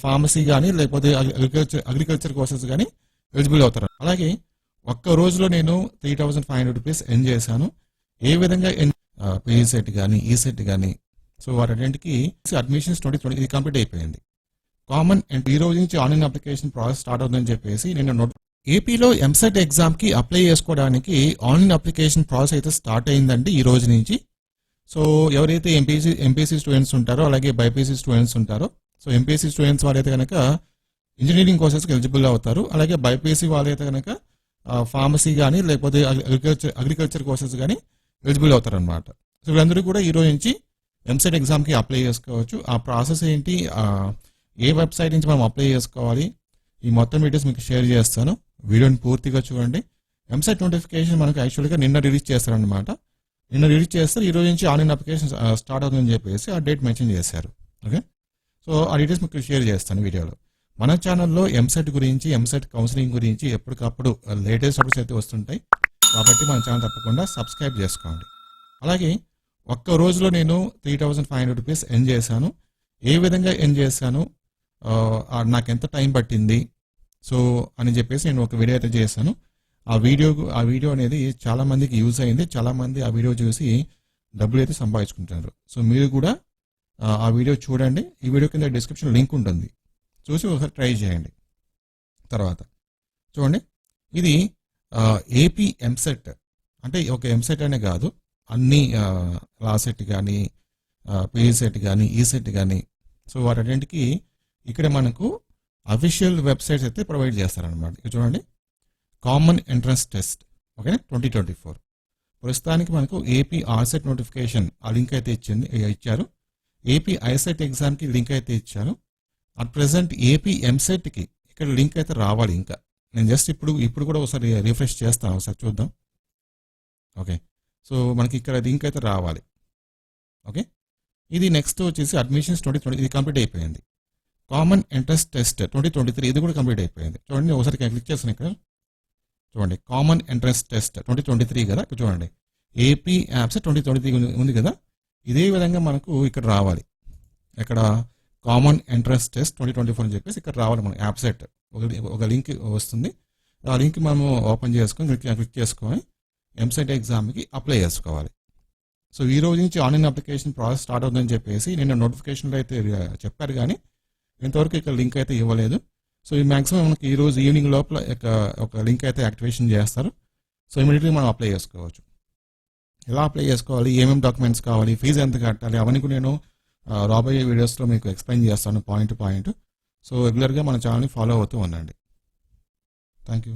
Pharmacy కానీ లేకపోతే agriculture courses కానీ ఎలిజిబుల్ అవుతారు. అలాగే ఒక్క రోజులో నేను 3,500 రూపీస్ ఎర్న్ చేశాను. ఏ విధంగా పీజీ సెట్ కానీ ఈ సెట్ కానీ సో వాటన్నింటికి అడ్మిషన్స్ 2020 ఇది కంప్లీట్ అయిపోయింది. కామన్ అండ్ ఈ రోజు నుంచి ఆన్లైన్ అప్లికేషన్ ప్రాసెస్ స్టార్ట్ అవుతుందని చెప్పేసి నేను ఏపీలో ఎంసెట్ ఎగ్జామ్కి అప్లై చేసుకోవడానికి ఆన్లైన్ అప్లికేషన్ ప్రాసెస్ అయితే స్టార్ట్ అయిందండి ఈ రోజు నుంచి. సో ఎవరైతే ఎంపీసీ స్టూడెంట్స్ ఉంటారో అలాగే బైపీసీ స్టూడెంట్స్ ఉంటారో సో ఎంపీసీ స్టూడెంట్స్ వాళ్ళైతే కనుక ఇంజనీరింగ్ కోర్సెస్కి ఎలిజిబుల్ అవుతారు. అలాగే బైపీసీ వాళ్ళైతే కనుక ఫార్మసీ కానీ లేకపోతే అగ్రికల్చర్ కోర్సెస్ కానీ ఎలిజిబుల్ అవుతారు అనమాట. సో వీళ్ళందరూ కూడా ఈ రోజు నుంచి ఎంసెట్ ఎగ్జామ్కి అప్లై చేసుకోవచ్చు. ఆ ప్రాసెస్ ఏంటి, ఏ వెబ్సైట్ నుంచి మనం అప్లై చేసుకోవాలి, ఈ మొత్తం డీటెయిల్స్ మీకు షేర్ చేస్తాను. వీడియోని పూర్తిగా చూడండి. ఎంసెట్ నోటిఫికేషన్ మనకు యాక్చువల్గా నిన్న రిలీజ్ చేస్తారనమాట. నిన్న రిలీజ్ చేస్తారు. ఈ రోజు నుంచి ఆన్లైన్ అప్లికేషన్ స్టార్ట్ అవుతుందని చెప్పేసి ఆ డేట్ మెన్షన్ చేశారు. ఓకే, సో ఆ డీటెయిల్స్ మీకు షేర్ చేస్తాను వీడియోలో. మన ఛానల్లో ఎంసెట్ గురించి, ఎంసెట్ కౌన్సిలింగ్ గురించి ఎప్పటికప్పుడు లేటెస్ట్ అప్డేట్స్ అయితే వస్తుంటాయి. కాబట్టి మన ఛానల్ తప్పకుండా సబ్స్క్రైబ్ చేసుకోండి. అలాగే ఒక్క రోజులో నేను 3,500 రూపీస్ ఎర్న్ చేశాను. ఏ విధంగా ఎర్న్ చేశాను, నాకు ఎంత టైం పట్టింది సో అని చెప్పేసి నేను ఒక వీడియో అయితే చేశాను. ఆ వీడియో అనేది చాలా మందికి యూజ్ అయింది. చాలా మంది ఆ వీడియో చూసి డబ్బులు అయితే సంపాదించుకుంటున్నారు. సో మీరు కూడా ఆ వీడియో చూడండి. ఈ వీడియో కింద డిస్క్రిప్షన్ లింక్ ఉంటుంది, చూసి ఒకసారి ట్రై చేయండి. తర్వాత చూడండి, ఇది ఏపీ ఎంసెట్ అంటే ఒక ఎంసెట్ అనే కాదు, అన్ని లా సెట్ కానీ పీజీ సెట్ కానీ ఈ సెట్ కానీ సో వాటన్నింటికి ఇక్కడ మనకు అఫీషియల్ వెబ్సైట్స్ అయితే ప్రొవైడ్ చేస్తారనమాట. ఇక్కడ చూడండి, కామన్ ఎంట్రన్స్ టెస్ట్ ఓకే 2024 ప్రస్తుతానికి మనకు ఏపీ ఆర్సెట్ నోటిఫికేషన్ ఆ లింక్ అయితే ఇచ్చారు. ఏపీ ఐసెట్ ఎగ్జామ్కి లింక్ అయితే ఇచ్చారు. అట్ ప్రెసెంట్ ఏపీ ఎంసెట్కి ఇక్కడ లింక్ అయితే రావాలి. ఇంకా నేను జస్ట్ ఇప్పుడు కూడా ఒకసారి రిఫ్రెష్ చేస్తాను, ఒకసారి చూద్దాం. ఓకే, సో మనకి ఇక్కడ లింక్ అయితే రావాలి. ఓకే, ఇది నెక్స్ట్ వచ్చేసి అడ్మిషన్స్ 2020 ఇది కంప్లీట్ అయిపోయింది. కామన్ ఎంట్రన్స్ టెస్ట్ 2023 ఇది కూడా కంప్లీట్ అయిపోయింది. చూడండి, ఒకసారి క్లిక్ చేస్తాను. ఇక్కడ చూడండి, కామన్ ఎంట్రన్స్ టెస్ట్ 2023 కదా. ఇక్కడ చూడండి, ఏపీ యాప్స్ 2023 ఉంది కదా. ఇదే విధంగా మనకు ఇక్కడ రావాలి. ఇక్కడ కామన్ ఎంట్రన్స్ టెస్ట్ 2024 అని చెప్పేసి ఇక్కడ రావాలి. మన యాప్సెట్ ఒక లింక్ వస్తుంది. ఆ లింక్ మనము ఓపెన్ చేసుకొని క్లిక్ చేసుకొని ఎంసెట్ ఎగ్జామ్కి అప్లై చేసుకోవాలి. సో ఈ రోజు నుంచి ఆన్లైన్ అప్లికేషన్ ప్రాసెస్ స్టార్ట్ అవుతుందని చెప్పేసి నేను నోటిఫికేషన్లో అయితే చెప్పారు, కానీ ఇంతవరకు ఇక్కడ లింక్ అయితే ఇవ్వలేదు. సో ఈ మ్యాక్సిమం మనకి ఈ రోజు ఈవినింగ్ లోపల ఒక లింక్ అయితే యాక్టివేషన్ చేస్తారు. సో ఇమీడియట్లీ మనం అప్లై చేసుకోవచ్చు. ఎలా అప్లై చేసుకోవాలి, ఏమేమి డాక్యుమెంట్స్ కావాలి, ఫీజు ఎంత కట్టాలి, అవన్నీ కూడా నేను రాబోయే వీడియోస్లో మీకు ఎక్స్ప్లెయిన్ చేస్తాను పాయింట్ టు పాయింట్. సో రెగ్యులర్గా మన ఛానల్ని ఫాలో అవుతూ ఉండండి. Thank you.